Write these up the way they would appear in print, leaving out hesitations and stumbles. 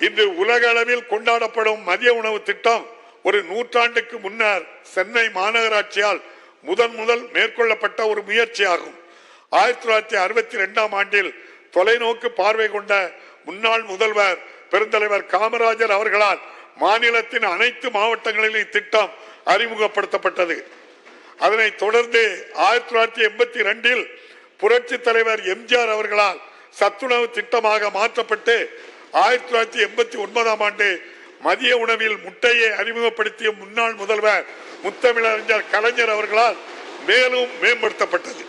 இன்று உலக அளவில் கொண்டாடப்படும் மதிய உணவு திட்டம் ஒரு நூற்றாண்டுக்கு முன்னர் சென்னை மாநகராட்சியால் முதல் மேற்கொள்ளப்பட்ட ஒரு முயற்சியாகும். 1962ஆம் ஆண்டில் தொலைநோக்கு பார்வை கொண்ட முன்னாள் முதல்வர் பெருந்தலைவர் காமராஜர் அவர்களால் மாநிலத்தின் அனைத்து மாவட்டங்களிலும் இத்திட்டம் அறிமுகப்படுத்தப்பட்டது. அதனைத் தொடர்ந்து 1982இல் புரட்சி தலைவர் எம்ஜிஆர் அவர்களால் சத்துணவு திட்டமாக மாற்றப்பட்டு 1989ஆம் ஆண்டு மதிய உணவில் முட்டையை அறிமுகப்படுத்திய முன்னாள் முதல்வர் முத்தமிழறிஞர் கலைஞர் அவர்களால் மேலும் மேம்படுத்தப்பட்டது.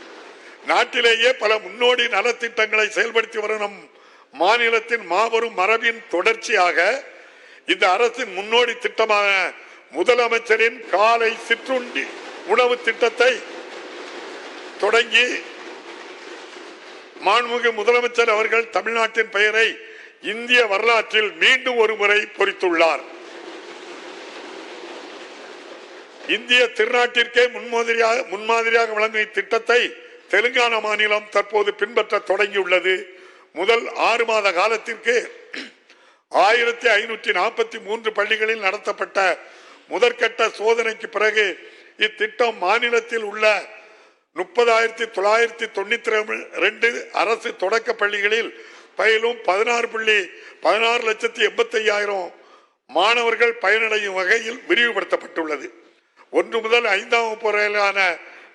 நாட்டிலேயே பல முன்னோடி நலத்திட்டங்களை செயல்படுத்தி வரும் நம் மாநிலத்தின் மாபெரும் மரபின் தொடர்ச்சியாக இந்த அரசின் முன்னோடி திட்டமான முதலமைச்சரின் காலை சிற்றுண்டி உணவு திட்டத்தை தொடங்கி மாண்புமிகு முதலமைச்சர் அவர்கள் தமிழ்நாட்டின் பெயரை இந்திய வரலாற்றில் மீண்டும் ஒரு முறை பொறித்துள்ளார். இந்திய திருநாட்டிற்கே முன்மாதிரியாக வழங்கும் இத்திட்டத்தை தெலுங்கானா மாநிலம் தற்போது பின்பற்ற தொடங்கியுள்ளது. முதல் 6 மாத காலத்திற்கு 1543 பள்ளிகளில் நடத்தப்பட்ட முதற்கட்ட சோதனைக்கு பிறகு இத்திட்டம் மாநிலத்தில் உள்ள 30,992 அரசு தொடக்க பள்ளிகளில் பயிலும் 16,85,000 மாணவர்கள் பயனடையும் வகையில் விரிவுபடுத்தப்பட்டுள்ளது. 1 முதல் 5ஆம் வகுப்பு வரையிலான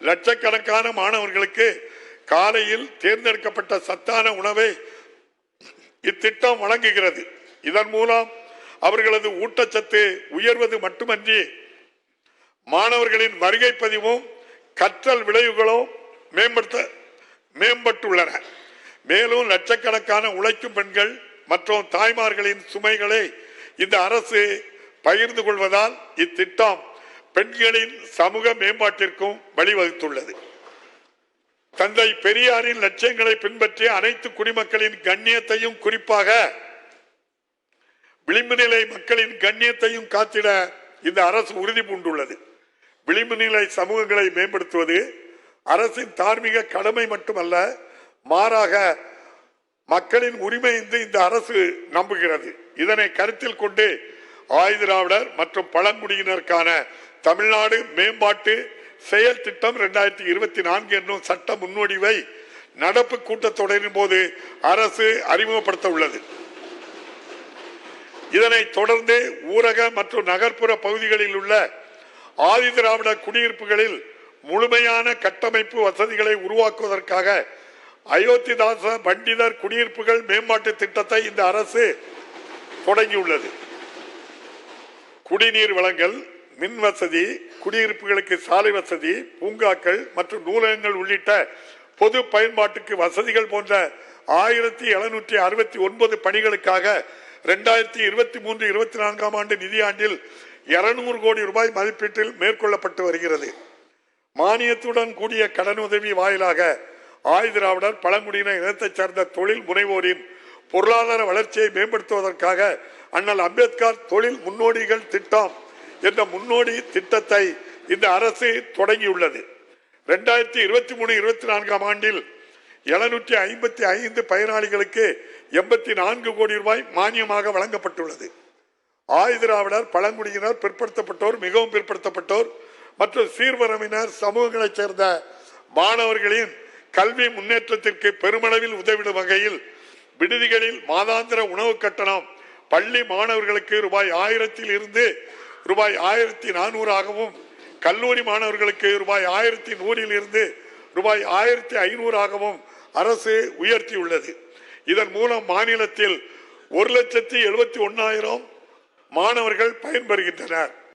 லட்சக்கணக்கான மாணவர்களுக்கு காலையில் தேர்ந்தெடுக்கப்பட்ட சத்தான உணவை இத்திட்டம் வழங்குகிறது. இதன் மூலம் அவர்களது ஊட்டச்சத்து உயர்வது மட்டுமன்றி மாணவர்களின் வருகை பதிவும் கற்றல் விளைவுகளும் மேம்பட்டுள்ளன. மேலும் லட்சக்கணக்கான உழைக்கும் பெண்கள் மற்றும் தாய்மார்களின் சுமைகளை இந்த அரசு பகிர்ந்து கொள்வதால் இத்திட்டம் பெண்களின் சமூக மேம்பாட்டிற்கும் வழிவகுத்துள்ளது. தந்தை பெரியாரின் லட்சியங்களை பின்பற்றி அனைத்து குடிமக்களின் கண்ணியத்தையும் குறிப்பாக விளிம்பு நிலை மக்களின் கண்ணியத்தையும் காத்திட இந்த அரசு உறுதி பூண்டுள்ளது. விளிம்பு நிலை சமூகங்களை மேம்படுத்துவது அரசின் தார்மீக கடமை மட்டுமல்ல, மாறாக மக்களின் உரிமை என்று இந்த அரசு நம்புகிறது. இதனை கருத்தில் கொண்டு ஆதிதிராவிடர் மற்றும் பழங்குடியினருக்கான தமிழ்நாடு மேம்பாட்டு செயல் திட்டம் 2024 என்னும் சட்ட முன்வடிவை நடப்பு கூட்டத்தொடரின் போது அரசு அறிமுகப்படுத்த உள்ளது. இதனைத் தொடர்ந்து ஊரக மற்றும் நகர்ப்புற பகுதிகளில் உள்ள ஆதிதிராவிட குடியிருப்புகளில் முழுமையான கட்டமைப்பு வசதிகளை உருவாக்குவதற்காக அயோத்திதாச பண்டிதர் குடியிருப்புகள் மேம்பாட்டு திட்டத்தை இந்த அரசு தொடங்கியுள்ளது. குடிநீர் வழங்கல், மின் வசதி, குடியிருப்புகளுக்கு சாலை வசதி, பூங்காக்கள் மற்றும் நூலகங்கள் உள்ளிட்ட பொது பயன்பாட்டுக்கு வசதிகள் போன்ற 1769 பணிகளுக்காக 2023-24ஆம் ஆண்டு நிதியாண்டில் 200 கோடி ரூபாய் மதிப்பீட்டில் மேற்கொள்ளப்பட்டு வருகிறது. மானியத்துடன் கூடிய கடனுதவி வாயிலாக ஆதிதிராவிடர் பழங்குடியின இனத்தைச் சேர்ந்த தொழில் முனைவோரின் பொருளாதார வளர்ச்சியை மேம்படுத்துவதற்காக அண்ணல் அம்பேத்கர் தொழில் முன்னோடிகள் திட்டம் என்ற முன்னோடி திட்டத்தை இந்த அரசு தொடங்கியுள்ளது. 2023-24ஆம் ஆண்டில் 755 பயனாளிகளுக்கு 84 கோடி ரூபாய் மானியமாக வழங்கப்பட்டுள்ளது. ஆதிதிராவிடர் பழங்குடியினர், பிற்படுத்தப்பட்டோர், மிகவும் பிற்படுத்தப்பட்டோர் மற்றும் சீர்வரவினர் சமூகங்களைச் சேர்ந்த மாணவர்களின் கல்வி முன்னேற்றத்திற்கு பெருமளவில் உதவிடும் வகையில் விடுதிகளில் மாதாந்திர உணவு கட்டணம் பள்ளி மாணவர்களுக்கு ரூபாய் 1000 இருந்து ரூபாய் 1400 ஆகவும், கல்லூரி மாணவர்களுக்கு ரூபாய் 1100 இருந்து ரூபாய் 1500 ஆகவும் அரசு உயர்த்தியுள்ளது. இதன் மூலம் மாநிலத்தில் 1,71,000 மாணவர்கள் பயன்பெறுகின்றனர்.